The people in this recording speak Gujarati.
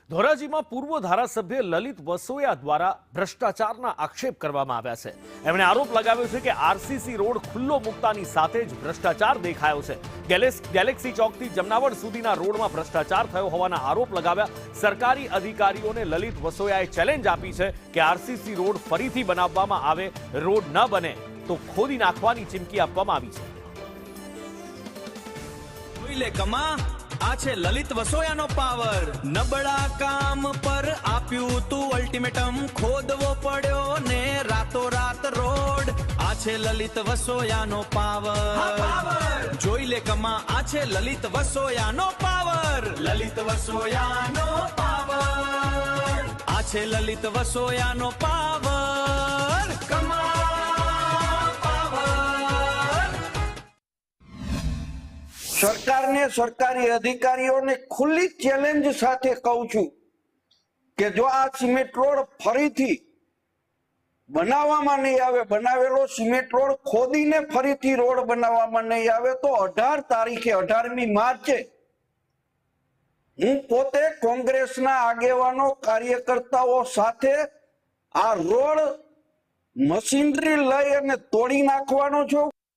ધોરાજીમાં પૂર્વ ધારાસભ્ય લલિત વસોયા દ્વારા ભ્રષ્ટાચારના આક્ષેપ કરવામાં આવ્યા છે। એમણે આરોપ લગાવ્યો છે કે આરસીસી રોડ ખુલ્લો મૂકતાની સાથે જ ભ્રષ્ટાચાર દેખાયો છે। ગેલેક્સી ચોકથી જમનાવડ સુધીના રોડમાં ભ્રષ્ટાચાર થયો હોવાના આરોપ લગાવ્યા। સરકારી અધિકારીઓને લલિત વસોયાએ ચેલેન્જ આપી છે કે આરસીસી રોડ ફરીથી બનાવવામાં આવે, રોડ ન બને તો ખોદી નાખવાની ચીમકી આપવામાં આવી છે। આ છે લલિત વસોયાનો પાવર। નબળા કામ પર આપ્યું તું અલ્ટિમેટમ, ખોદવો પડ્યો ને રાતોરાત રોડ। આ છે લલિત વસોયાનો પાવર। જોઈ લે કમા, આ છે લલિત વસોયાનો પાવર। લલિત વસોયાનો પાવર, આ છે લલિત વસોયાનો પાવર। કમા સરકારને, સરકારી અધિકારીઓને ખુલ્લી ચેલેન્જ સાથે કહું છું કે જો આ સિમેન્ટ રોડ ફરીથી બનાવવામાં નહીં આવે, બનાવેલો સિમેન્ટ રોડ ખોદીને ફરીથી રોડ બનાવવામાં નહીં આવે તો 18 તારીખે 18મી માર્ચે હું પોતે કોંગ્રેસના આગેવાનો, કાર્યકર્તાઓ સાથે આ રોડ મશીનરી લઈ અને તોડી નાખવાનો છું।